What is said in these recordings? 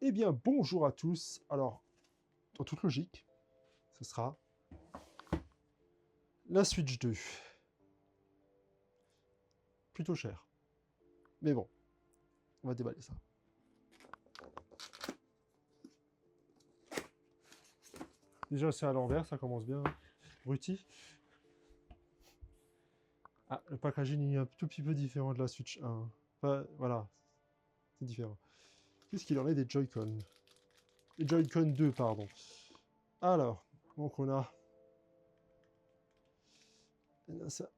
Eh bien, bonjour à tous. Alors, en toute logique, ce sera la Switch 2. Plutôt cher. Mais bon, on va déballer ça. Déjà, c'est à l'envers, ça commence bien. Bruti. Ah, le packaging est un tout petit peu différent de la Switch 1. Enfin, voilà, c'est différent. Qu'est-ce qu'il en est des Joy-Con? Les Joy-Con 2, pardon. Alors, donc on a...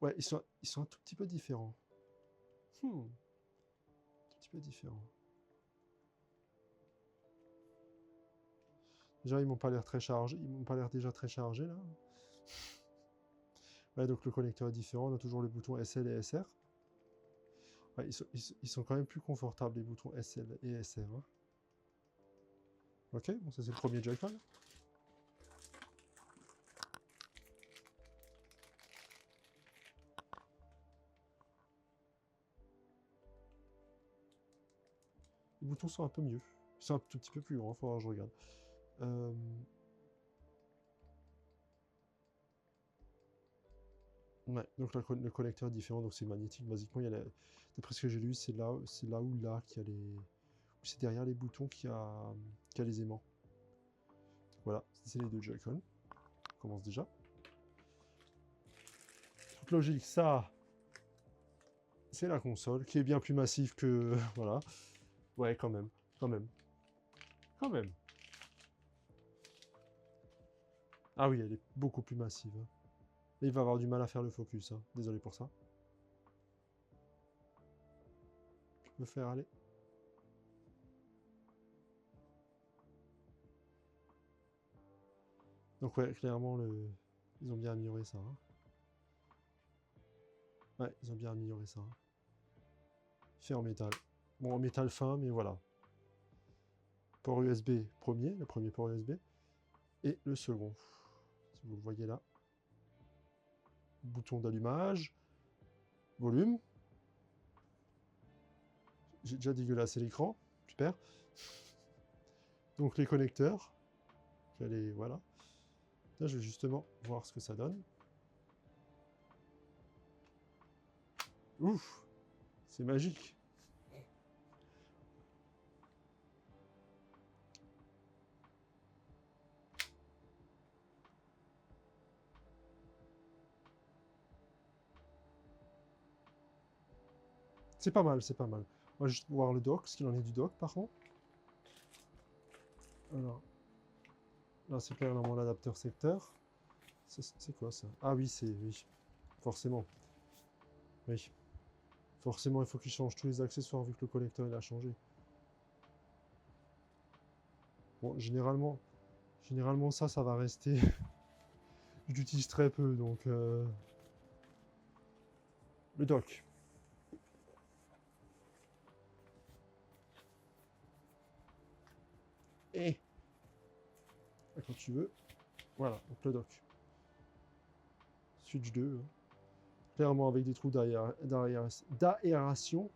Ouais, ils sont un tout petit peu différents. Un tout petit peu différents. Déjà, ils m'ont pas l'air très chargés. Ils m'ont pas l'air déjà très chargés, là. Ouais, donc le connecteur est différent. On a toujours les boutons SL et SR. Ouais, ils sont quand même plus confortables, les boutons SL et SR. Hein. Ok, bon, ça c'est le premier Joy-Con. Les boutons sont un peu mieux. Ils sont un tout petit peu plus grands, il faudra que je regarde. Ouais, donc le connecteur est différent, donc c'est magnétique. Basiquement, d'après ce que j'ai lu, c'est là où là qu'il y a les... C'est derrière les boutons qu'il y a les aimants. Voilà, c'est les deux Joy-Con. On commence déjà. Toute logique, ça, c'est la console, qui est bien plus massive que... voilà. Ouais, quand même, quand même, quand même. Ah oui, elle est beaucoup plus massive. Hein. Et il va avoir du mal à faire le focus. Hein. Désolé pour ça. Je peux faire aller. Donc ouais, clairement, ils ont bien amélioré ça. Hein. Ouais, ils ont bien amélioré ça. Hein. Fait en métal. Bon, en métal fin, mais voilà. Port USB premier, le premier port USB. Et le second. Si vous le voyez là. Bouton d'allumage. Volume. J'ai déjà dégueulassé l'écran. Super. Donc les connecteurs. Voilà. Là, je vais justement voir ce que ça donne. Ouf! C'est magique. C'est pas mal, c'est pas mal. On va juste voir le dock, ce qu'il en est du dock par contre. Alors, là c'est clairement l'adapteur secteur. C'est quoi ça? Ah oui, oui. Forcément. Oui. Forcément, il faut qu'il change tous les accessoires vu que le connecteur il a changé. Bon, généralement ça va rester. J'utilise très peu, donc... Le dock. Et quand tu veux. Voilà, donc le dock. Switch 2. Hein. Clairement avec des trous d'aération.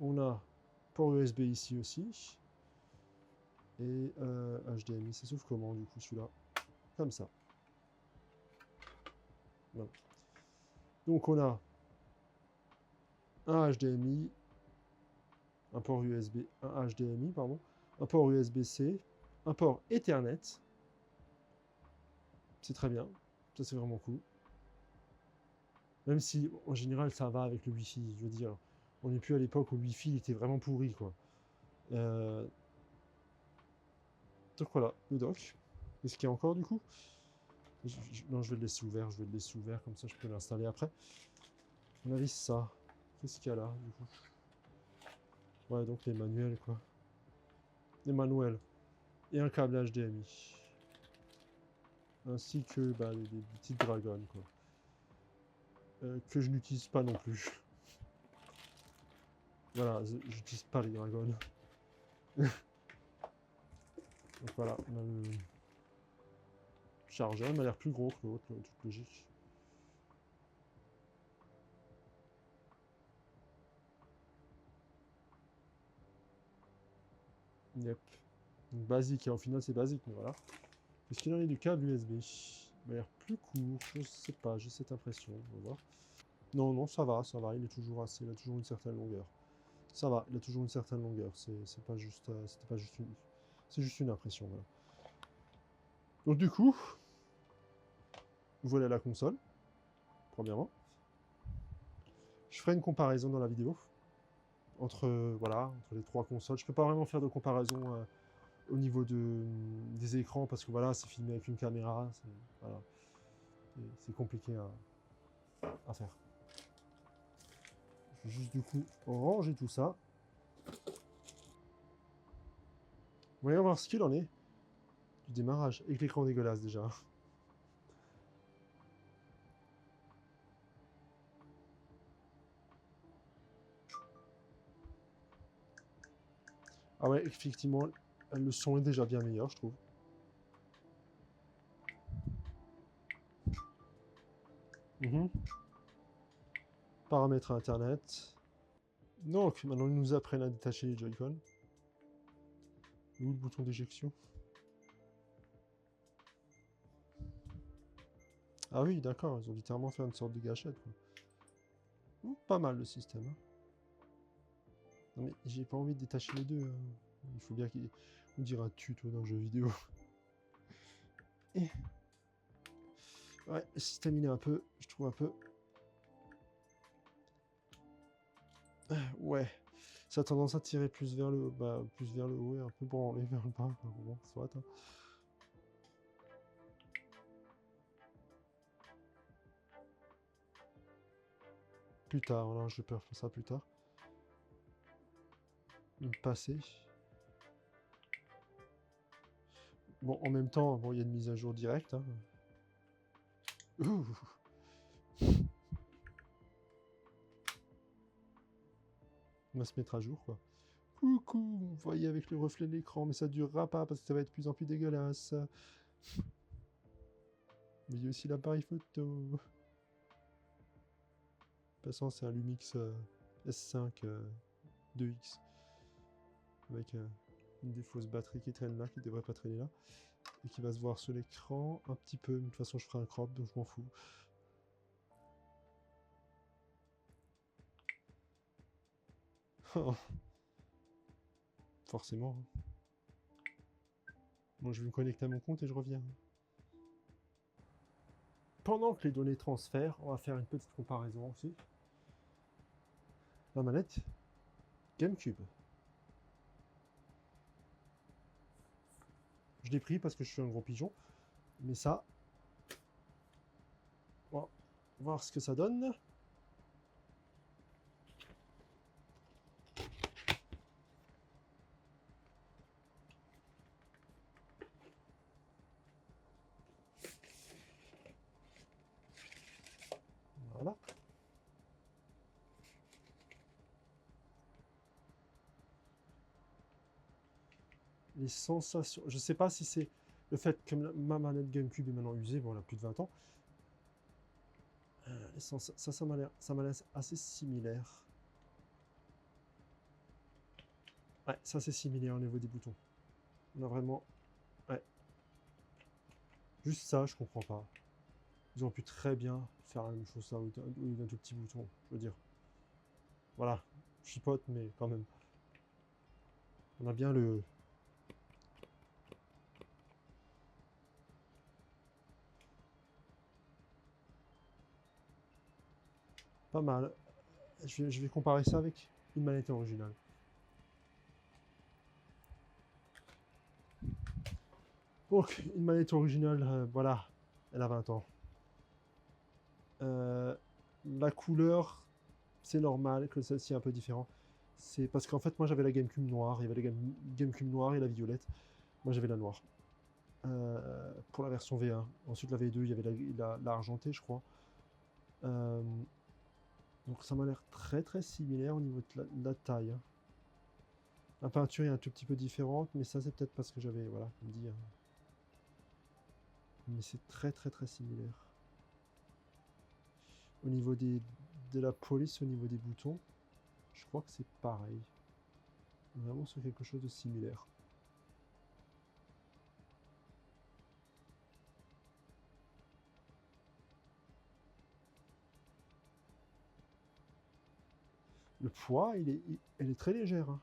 On a port USB ici aussi. Et HDMI, ça s'ouvre comment du coup celui-là? Comme ça. Voilà. Donc on a un HDMI, un port USB, un HDMI, pardon, un port USB-C, un port Ethernet. C'est très bien. Ça c'est vraiment cool. Même si en général ça va avec le Wi-Fi, je veux dire. On n'est plus à l'époque où le Wi-Fi était vraiment pourri quoi. Donc voilà, le dock. Qu'est-ce qu'il y a encore du coup? Non, je vais le laisser ouvert, comme ça je peux l'installer après. On a ça. Qu'est-ce qu'il y a là du coup? Ouais, donc les manuels quoi. Les manuels. Et un câble HDMI. Ainsi que bah, les petites dragons quoi. Que je n'utilise pas non plus. Voilà, j'utilise pas les dragons. Donc voilà, on a le chargeur, il m'a l'air plus gros que l'autre, toute logique. Yep. Donc basique, et au final c'est basique, mais voilà. Est-ce qu'il en est du câble USB? Il m'a l'air plus court, je sais pas, j'ai cette impression, on va voir. Non, non, ça va, il est toujours assez, il a toujours une certaine longueur. Ça va, il a toujours une certaine longueur, c'est pas juste, c'était pas juste une... C'est juste une impression, voilà. Donc du coup, voilà la console, premièrement. Je ferai une comparaison dans la vidéo, entre, voilà, entre les trois consoles. Je peux pas vraiment faire de comparaison au niveau des écrans, parce que voilà, c'est filmé avec une caméra, voilà, c'est compliqué à faire. Je vais juste du coup ranger tout ça. Voyons voir ce qu'il en est du démarrage, avec l'écran dégueulasse déjà. Ah ouais, effectivement, le son est déjà bien meilleur, je trouve. Paramètres internet. Donc, maintenant, ils nous apprennent à détacher les Joy-Con. Où le bouton d'éjection? Ah oui, d'accord, ils ont littéralement fait une sorte de gâchette, quoi. Pas mal le système, hein. Non mais j'ai pas envie de détacher les deux, hein. Il faut bien qu'il... On dirait un tuto dans le jeu vidéo. Et... Ouais, le système il est un peu... Je trouve un peu... Ouais. Ça a tendance à tirer plus vers le... Bah, plus vers le haut et un peu branler vers le bas. Bon, soit, hein. Plus tard, voilà, je vais faire ça plus tard. Une passée. Bon, en même temps, bon, il y a une mise à jour directe, hein. Ouh. On va se mettre à jour, quoi. Coucou, vous voyez avec le reflet de l'écran, mais ça durera pas parce que ça va être de plus en plus dégueulasse. Mais il y a aussi l'appareil photo. De toute façon, c'est un Lumix S5 2X. Avec une des fausses batteries qui traîne là, qui devrait pas traîner là. Et qui va se voir sur l'écran un petit peu. Mais de toute façon, je ferai un crop, donc je m'en fous. Forcément. Bon, je vais me connecter à mon compte et je reviens. Pendant que les données transfèrent, on va faire une petite comparaison aussi. La manette GameCube. Je l'ai pris parce que je suis un gros pigeon. Mais ça, on va voir ce que ça donne. Voilà. Les sensations. Je sais pas si c'est le fait que ma manette GameCube est maintenant usée, bon, elle a plus de 20 ans. Ça m'a l'air assez similaire. Ouais, ça c'est similaire au niveau des boutons. On a vraiment... Ouais. Juste ça, je comprends pas. Ils ont pu très bien faire la même chose ça, au lieu d'un tout petit bouton, je veux dire. Voilà, je chipote, mais quand même. On a bien le... Pas mal. Je vais comparer ça avec une manette originale. Donc, une manette originale, voilà, elle a 20 ans. La couleur, c'est normal que celle-ci est un peu différente. C'est parce qu'en fait, moi j'avais la GameCube noire, il y avait la GameCube noire et la violette. Moi j'avais la noire. Pour la version V1. Ensuite la V2, il y avait la argentée, je crois. Donc ça m'a l'air très très similaire au niveau de la taille, hein. La peinture est un tout petit peu différente, mais ça c'est peut-être parce que j'avais, voilà, comme dit, hein. Mais c'est très très très similaire. Au niveau de la police, au niveau des boutons, je crois que c'est pareil. Vraiment sur quelque chose de similaire. le poids, elle est très légère, hein.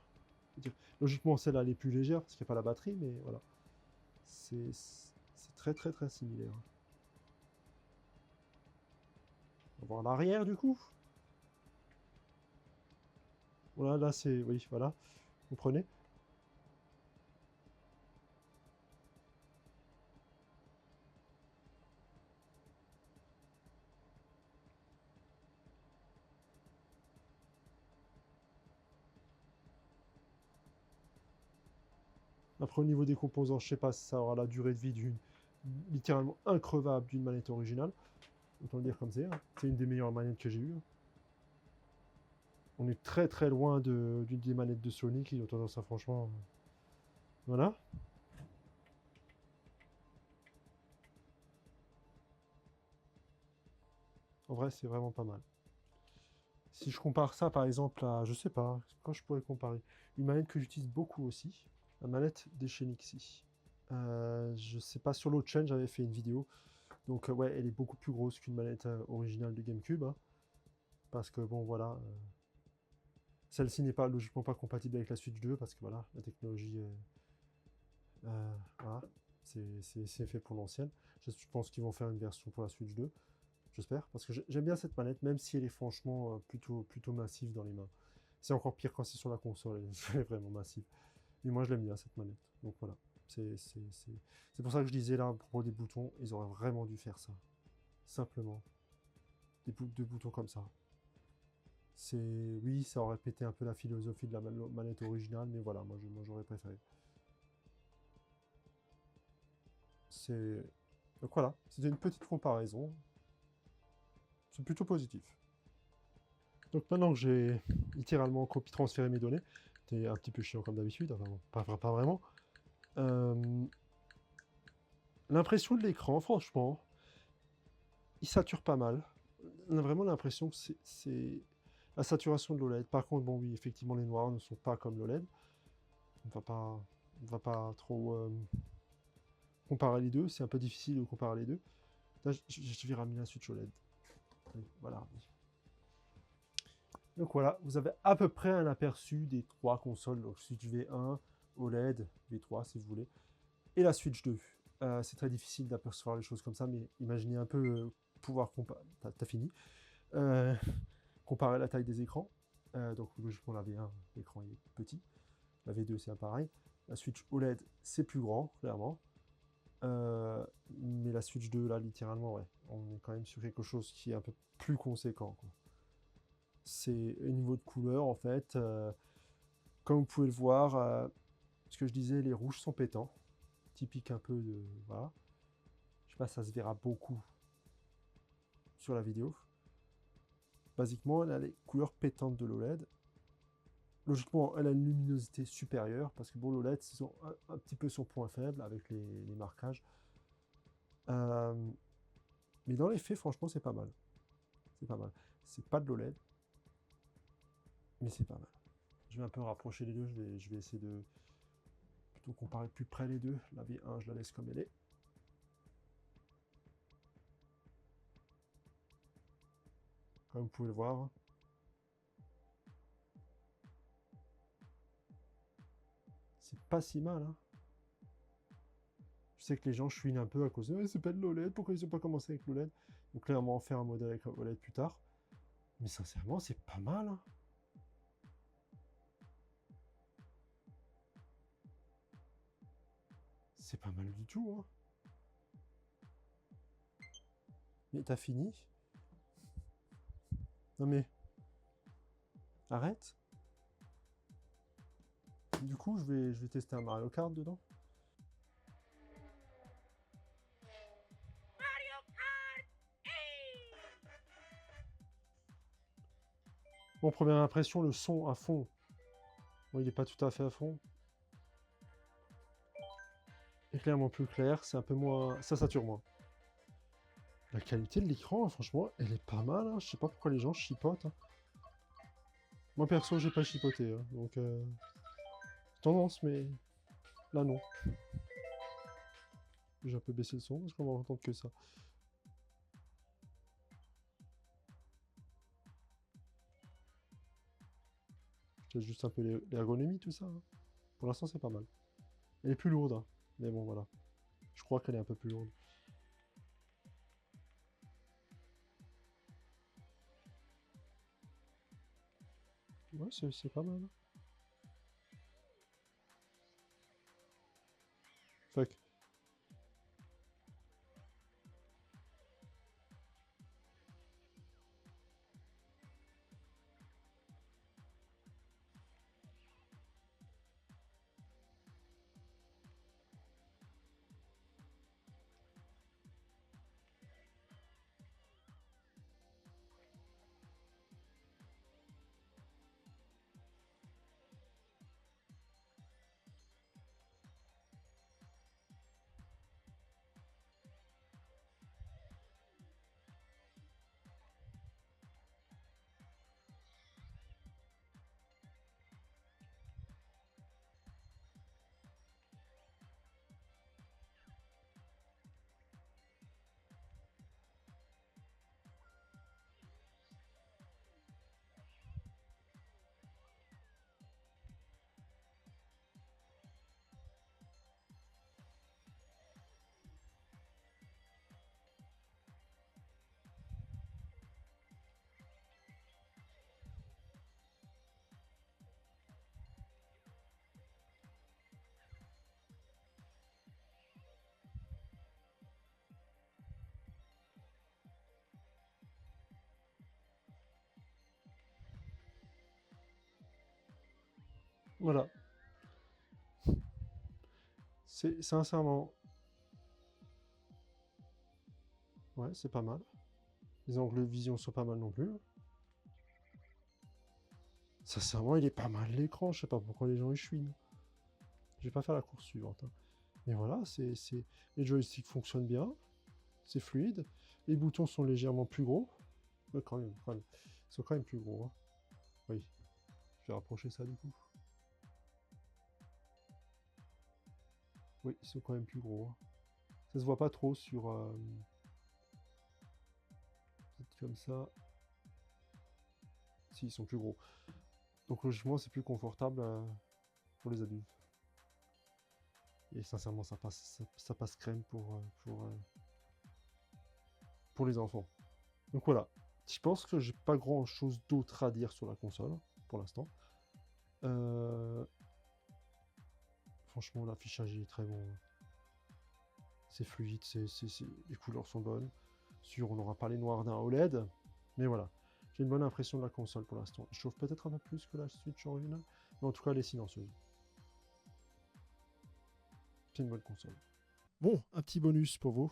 Logiquement, celle-là, elle est plus légère parce qu'il n'y a pas la batterie, mais voilà. C'est très très très similaire. On va voir l'arrière du coup. Voilà, là c'est... Oui, voilà. Vous comprenez? Après, au niveau des composants, je sais pas si ça aura la durée de vie d'une littéralement increvable d'une manette originale. Autant le dire comme c'est, hein. C'est une des meilleures manettes que j'ai eues, hein. On est très très loin d'une des manettes de Sony qui ont tendance à franchement... Voilà. En vrai, c'est vraiment pas mal. Si je compare ça par exemple à, je sais pas, quand je pourrais comparer, une manette que j'utilise beaucoup aussi, la manette des chez Nixie. Je sais pas, sur l'autre chaîne, j'avais fait une vidéo. Donc ouais, elle est beaucoup plus grosse qu'une manette originale de GameCube, hein, parce que bon voilà, celle-ci n'est pas logiquement pas compatible avec la Switch 2 parce que voilà, la technologie, voilà, c'est fait pour l'ancienne. Je pense qu'ils vont faire une version pour la Switch 2, j'espère, parce que j'aime bien cette manette, même si elle est franchement plutôt massive dans les mains. C'est encore pire quand c'est sur la console, elle est vraiment massive. Mais moi je l'aime bien cette manette, donc voilà. C'est pour ça que je disais là, à propos des boutons, ils auraient vraiment dû faire ça. Simplement. Deux boutons comme ça. Oui, ça aurait pété un peu la philosophie de la manette originale, mais voilà, moi j'aurais préféré. C'est... Donc voilà, c'était une petite comparaison. C'est plutôt positif. Donc maintenant que j'ai littéralement copie-transféré mes données, c'était un petit peu chiant comme d'habitude, enfin, bon, pas vraiment. L'impression de l'écran, franchement, il sature pas mal. On a vraiment l'impression que c'est la saturation de l'OLED. Par contre, bon oui, effectivement, les noirs ne sont pas comme l'OLED. On va pas trop comparer les deux. C'est un peu difficile de comparer les deux. Là, je vais ramener la Switch OLED. Oui, voilà. Donc voilà, vous avez à peu près un aperçu des trois consoles. Donc Switch V1, OLED, V3 si vous voulez, et la Switch 2. C'est très difficile d'apercevoir les choses comme ça, mais imaginez un peu pouvoir comparer. T'as fini. Euh, comparer la taille des écrans. Donc logiquement la V1, l'écran est petit. La V2 c'est pareil. La Switch OLED c'est plus grand, clairement. Mais la Switch 2 là littéralement ouais, on est quand même sur quelque chose qui est un peu plus conséquent, quoi. C'est au niveau de couleur en fait, comme vous pouvez le voir, ce que je disais, les rouges sont pétants, typique un peu de... Voilà. Je sais pas, ça se verra beaucoup sur la vidéo. Basiquement, elle a les couleurs pétantes de l'OLED. Logiquement, elle a une luminosité supérieure, parce que bon, l'OLED, c'est un petit peu son point faible avec les marquages. Mais dans les faits, franchement, c'est pas mal. C'est pas mal. C'est pas de l'OLED, mais c'est pas mal. Je vais un peu rapprocher les deux, je vais essayer de plutôt comparer plus près les deux. La V1, je la laisse comme elle est. Comme vous pouvez le voir. C'est pas si mal, hein. Je sais que les gens chouinent un peu à cause de c'est pas de l'OLED, pourquoi ils n'ont pas commencé avec l'OLED? Donc clairement faire un modèle avec OLED plus tard. Mais sincèrement, c'est pas mal, hein. C'est pas mal du tout, hein. Mais t'as fini? Non mais... Arrête. Du coup, je vais tester un Mario Kart dedans. Bon, première impression, le son à fond. Bon, il n'est pas tout à fait à fond. Il est clairement plus clair, c'est un peu moins... Ça sature moins. La qualité de l'écran, franchement, elle est pas mal, hein. Je sais pas pourquoi les gens chipotent, hein. Moi, perso, j'ai pas chipoté, hein. Donc, tendance, mais... Là, non. J'ai un peu baissé le son, parce qu'on va entendre que ça. C'est juste un peu l'ergonomie, tout ça. Hein. Pour l'instant, c'est pas mal. Elle est plus lourde, hein. Mais bon, voilà. Je crois qu'elle est un peu plus lourde. Ouais, c'est pas mal. Fait que voilà. C'est sincèrement... Ouais, c'est pas mal. Les angles de vision sont pas mal non plus. Sincèrement, il est pas mal l'écran. Je sais pas pourquoi les gens y chouinent. Je vais pas faire la course suivante. Hein. Mais voilà, les joysticks fonctionnent bien. C'est fluide. Les boutons sont légèrement plus gros. Ouais, quand même, quand même. Ils sont quand même plus gros. Hein. Oui. Je vais rapprocher ça du coup. Oui, ils sont quand même plus gros. Hein. Ça se voit pas trop sur... peut-être comme ça. Si, ils sont plus gros. Donc logiquement, c'est plus confortable pour les adultes. Et sincèrement, ça passe crème pour les enfants. Donc voilà. Je pense que j'ai pas grand chose d'autre à dire sur la console, pour l'instant. Franchement, l'affichage est très bon. C'est fluide, les couleurs sont bonnes. Sûr, on n'aura pas les noirs d'un OLED, mais voilà. J'ai une bonne impression de la console pour l'instant. Elle chauffe peut-être un peu plus que la Switch originale, mais en tout cas, elle est silencieuse. C'est une bonne console. Bon, un petit bonus pour vous.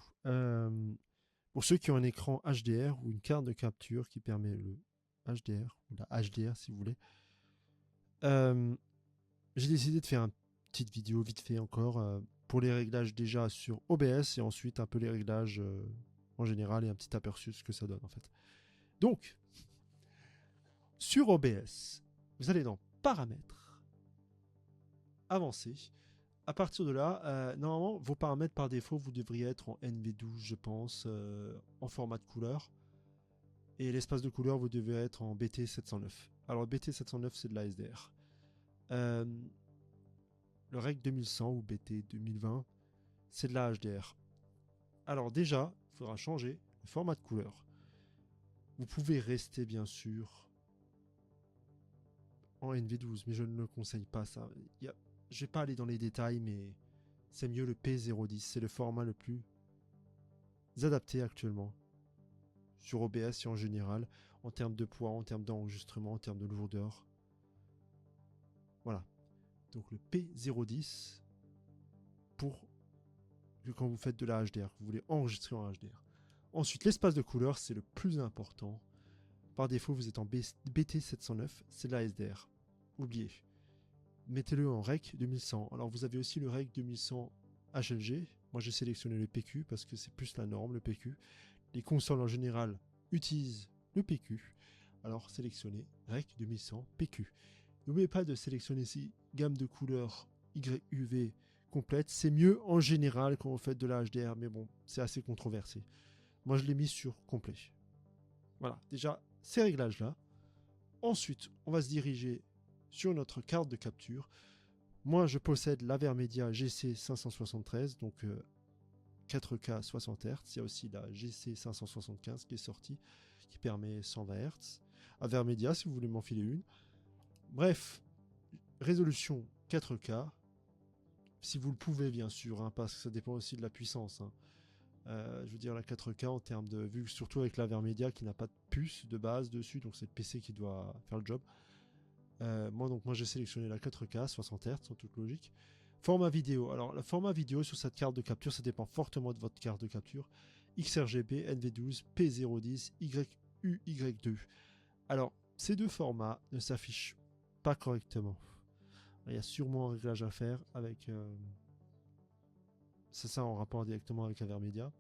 Pour ceux qui ont un écran HDR ou une carte de capture qui permet le HDR, ou la HDR si vous voulez, j'ai décidé de faire une petite vidéo vite fait encore pour les réglages déjà sur OBS et ensuite un peu les réglages en général et un petit aperçu de ce que ça donne en fait. Donc, sur OBS, vous allez dans Paramètres, Avancés. À partir de là, normalement, vos paramètres par défaut, vous devriez être en NV12, je pense, en format de couleur. Et l'espace de couleur, vous devez être en BT709. Alors, BT709, c'est de la SDR. Le REC 2100 ou BT 2020, c'est de la HDR. Alors déjà, il faudra changer le format de couleur. Vous pouvez rester bien sûr en NV12, mais je ne le conseille pas ça. Je ne vais pas aller dans les détails, mais c'est mieux le P010. C'est le format le plus adapté actuellement sur OBS et en général, en termes de poids, en termes d'enregistrement, en termes de lourdeur. Voilà. Donc le P010 pour quand vous faites de la HDR, que vous voulez enregistrer en HDR. Ensuite, l'espace de couleur, c'est le plus important. Par défaut, vous êtes en BT709, c'est de la SDR. Oubliez. Mettez-le en REC 2100. Alors vous avez aussi le REC 2100 HLG. Moi j'ai sélectionné le PQ parce que c'est plus la norme, le PQ. Les consoles en général utilisent le PQ. Alors sélectionnez REC 2100 PQ. N'oubliez pas de sélectionner ici gamme de couleurs YUV complète. C'est mieux en général quand vous faites de la HDR, mais bon, c'est assez controversé. Moi je l'ai mis sur complet. Voilà, déjà ces réglages là. Ensuite, on va se diriger sur notre carte de capture. Moi, je possède l'Avermedia GC573, donc 4K 60 Hz. Il y a aussi la GC575 qui est sortie, qui permet 120 Hz. Avermedia, si vous voulez m'enfiler une. Bref, résolution 4K, si vous le pouvez bien sûr, hein, parce que ça dépend aussi de la puissance. Hein. Je veux dire la 4K en termes de vue, surtout avec l'Avermedia qui n'a pas de puce de base dessus, donc c'est le PC qui doit faire le job. Moi j'ai sélectionné la 4K 60 Hz en toute logique. Format vidéo. Alors le format vidéo sur cette carte de capture, ça dépend fortement de votre carte de capture. XRGB, NV12, P010, YUY2. Alors ces deux formats ne s'affichent pas correctement. Il y a sûrement un réglage à faire avec c'est ça en rapport directement avec Avermedia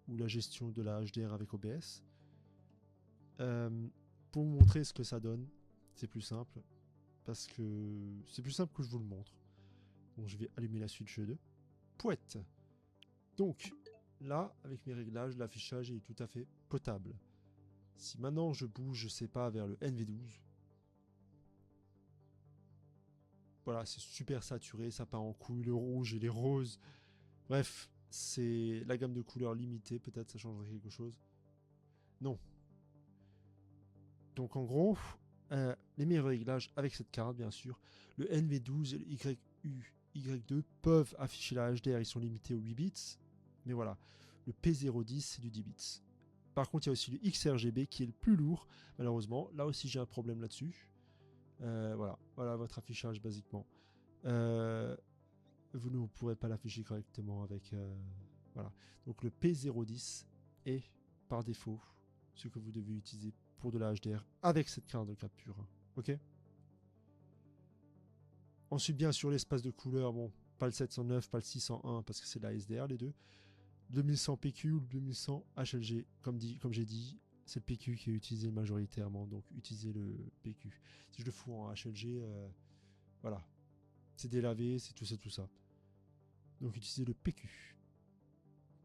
ou la gestion de la HDR avec OBS. Pour vous montrer ce que ça donne, c'est plus simple parce que c'est plus simple que je vous le montre. Donc je vais allumer la Switch 2. Pouette. Donc là, avec mes réglages, l'affichage est tout à fait potable. Si maintenant je bouge, je sais pas, vers le NV12, voilà, c'est super saturé, ça part en couille, le rouge et les roses. Bref, c'est la gamme de couleurs limitée, peut-être ça changerait quelque chose. Non. Donc en gros, les meilleurs réglages avec cette carte, bien sûr. Le NV12 et le YU-Y2 peuvent afficher la HDR, ils sont limités aux 8 bits. Mais voilà, le P010 c'est du 10 bits. Par contre, il y a aussi le XRGB qui est le plus lourd, malheureusement. Là aussi, j'ai un problème là-dessus. Voilà votre affichage basiquement. Vous ne pourrez pas l'afficher correctement avec... voilà. Donc le P010 est par défaut ce que vous devez utiliser pour de la HDR avec cette carte de capture. Ok. Ensuite, bien sûr, l'espace de couleur, bon, pas le 709, pas le 601 parce que c'est la SDR les deux. 2100 PQ ou 2100 HLG, comme j'ai dit, c'est le PQ qui est utilisé majoritairement, donc utilisez le PQ. Si je le fous en HLG, voilà, c'est délavé, c'est tout ça. Donc utilisez le PQ.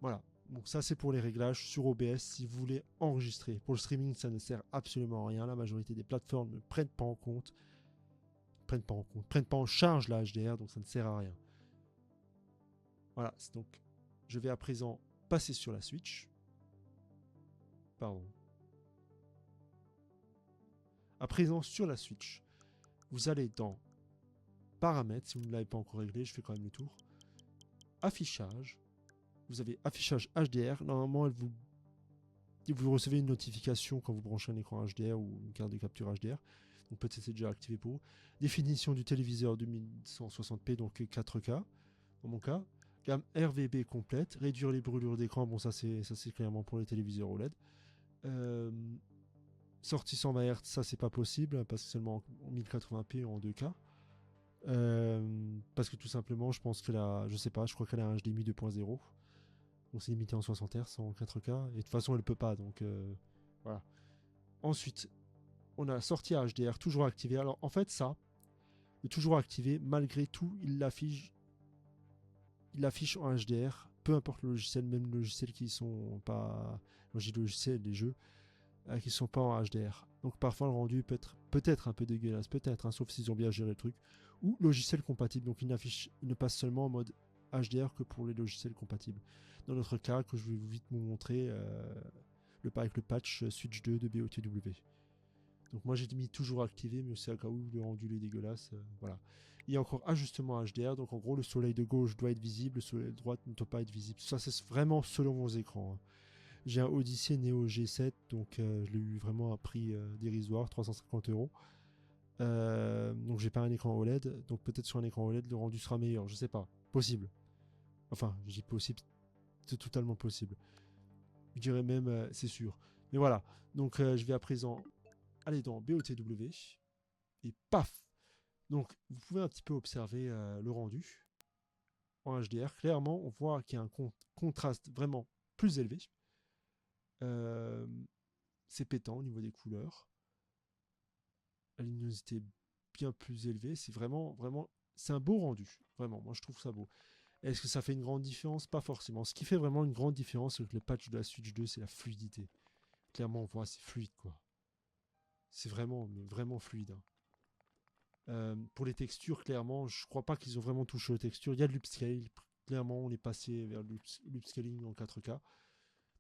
Voilà, donc ça c'est pour les réglages sur OBS si vous voulez enregistrer. Pour le streaming, ça ne sert absolument à rien. La majorité des plateformes ne prennent pas en compte, prennent pas en charge la HDR, donc ça ne sert à rien. Voilà, donc je vais à présent passer sur la Switch. Pardon. À présent sur la Switch, vous allez dans Paramètres, si vous ne l'avez pas encore réglé, je fais quand même le tour. Affichage. Vous avez affichage HDR. Normalement, vous recevez une notification quand vous branchez un écran HDR ou une carte de capture HDR. Donc peut-être c'est déjà activé pour vous. Définition du téléviseur 2160p, donc 4K dans mon cas. Gamme RVB complète. Réduire les brûlures d'écran. Bon, ça c'est clairement pour les téléviseurs OLED. Sortie 120 Hz, ça c'est pas possible parce que seulement en 1080p en 2K. Parce que tout simplement, je pense que je sais pas, je crois qu'elle a un HDMI 2.0. Donc c'est limité en 60 Hz, en 4K. Et de toute façon, elle peut pas. Donc voilà. Ensuite, on a sortie HDR, toujours activé. Alors en fait, ça, le toujours activé, malgré tout, il l'affiche en HDR. Peu importe le logiciel, même les logiciels qui sont pas. Moi, j'ai logiciels, les jeux, qui sont pas en HDR. Donc parfois, le rendu peut-être un peu dégueulasse, peut-être, hein, sauf s'ils ont bien géré le truc. Ou logiciel compatible. Donc il ne passe seulement en mode HDR que pour les logiciels compatibles. Dans notre cas, que je vais vite vous montrer, avec le patch Switch 2 de BOTW. Donc moi j'ai mis toujours activé, mais c'est à cas où le rendu est dégueulasse. Voilà. Il y a encore ajustement HDR, donc en gros le soleil de gauche doit être visible, le soleil de droite ne doit pas être visible. Ça c'est vraiment selon vos écrans. Hein. J'ai un Odyssey Neo G7, donc je l'ai eu vraiment à prix dérisoire, 350 €. Donc j'ai pas un écran OLED, donc peut-être sur un écran OLED le rendu sera meilleur, je sais pas. Possible. Enfin, je dis possible, c'est totalement possible. Je dirais même, c'est sûr. Mais voilà, donc je vais à présent aller dans BOTW, et paf. Donc vous pouvez un petit peu observer le rendu en HDR. Clairement, on voit qu'il y a un contraste vraiment plus élevé. C'est pétant au niveau des couleurs. La luminosité est bien plus élevée. C'est vraiment, c'est un beau rendu. Vraiment, moi je trouve ça beau. Est-ce que ça fait une grande différence? Pas forcément. Ce qui fait vraiment une grande différence avec le patch de la Switch 2, c'est la fluidité. Clairement, on voit, c'est fluide, quoi. C'est vraiment, mais vraiment fluide. Hein. Pour les textures, clairement, je crois pas qu'ils ont vraiment touché aux textures. Il y a de l'upscale. Clairement, on est passé vers l'upscaling en 4K.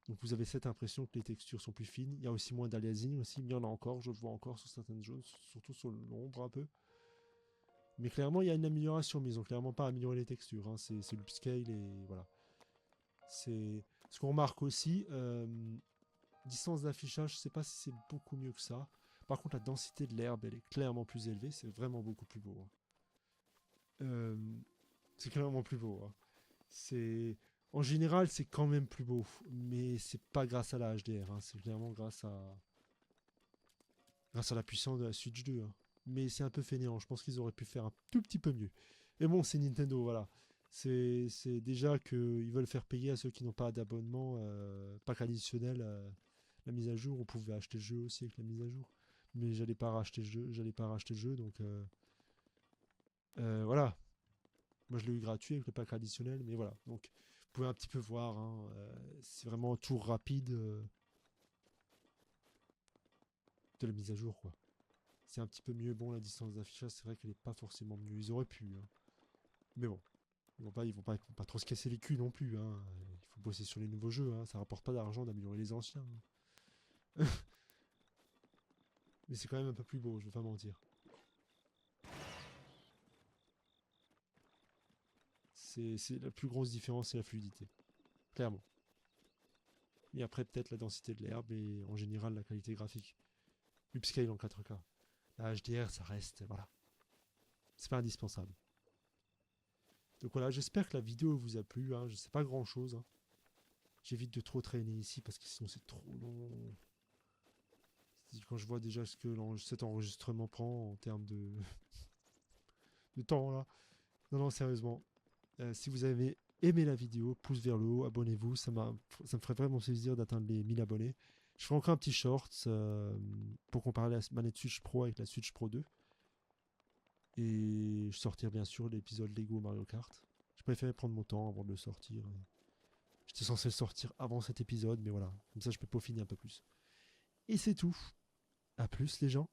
Donc vous avez cette impression que les textures sont plus fines. Il y a aussi moins d'aliasing aussi, mais il y en a encore, je le vois encore sur certaines choses, surtout sur l'ombre un peu. Mais clairement, il y a une amélioration, mais ils ont clairement pas amélioré les textures. Hein. C'est l'upscale et voilà. C'est ce qu'on remarque aussi. Distance d'affichage, je sais pas si c'est beaucoup mieux que ça. Par contre, la densité de l'herbe, elle est clairement plus élevée. C'est vraiment beaucoup plus beau. Hein. C'est clairement plus beau. Hein. C'est En général, c'est quand même plus beau, mais c'est pas grâce à la HDR. Hein. C'est clairement grâce à la puissance de la Switch 2. Hein. Mais c'est un peu fainéant. Je pense qu'ils auraient pu faire un tout petit peu mieux. Mais bon, c'est Nintendo, voilà. C'est déjà qu'ils veulent faire payer à ceux qui n'ont pas d'abonnement, pas traditionnel. La mise à jour, on pouvait acheter le jeu aussi avec la mise à jour. Mais j'allais pas racheter le jeu, donc voilà. Moi, je l'ai eu gratuit avec le pack traditionnel, mais voilà. Donc, vous pouvez un petit peu voir. Hein, c'est vraiment un tour rapide de la mise à jour, quoi. C'est un petit peu mieux. Bon, la distance d'affichage, c'est vrai qu'elle n'est pas forcément mieux. Ils auraient pu. Hein. Mais bon, ils vont pas trop se casser les culs non plus. Hein. Il faut bosser sur les nouveaux jeux. Hein. Ça rapporte pas d'argent d'améliorer les anciens. Hein. Mais c'est quand même un peu plus beau, je vais pas mentir. C'est la plus grosse différence, c'est la fluidité. Clairement. Et après, peut-être la densité de l'herbe et en général la qualité graphique. Upscale en 4K. La HDR, ça reste, voilà. C'est pas indispensable. Donc voilà, j'espère que la vidéo vous a plu. Hein. Je sais pas grand chose. Hein. J'évite de trop traîner ici parce que sinon c'est trop long. Quand je vois déjà ce que cet enregistrement prend en termes de temps là. Non, non, sérieusement. Si vous avez aimé la vidéo, pouce vers le haut, abonnez-vous. Ça me ferait vraiment plaisir d'atteindre les 1000 abonnés. Je ferai encore un petit short pour comparer la manette Switch Pro avec la Switch Pro 2. Et je sortirai bien sûr l'épisode Lego Mario Kart. Je préférais prendre mon temps avant de le sortir. J'étais censé le sortir avant cet épisode, mais voilà. Comme ça, je peux peaufiner un peu plus. Et c'est tout. À plus les gens.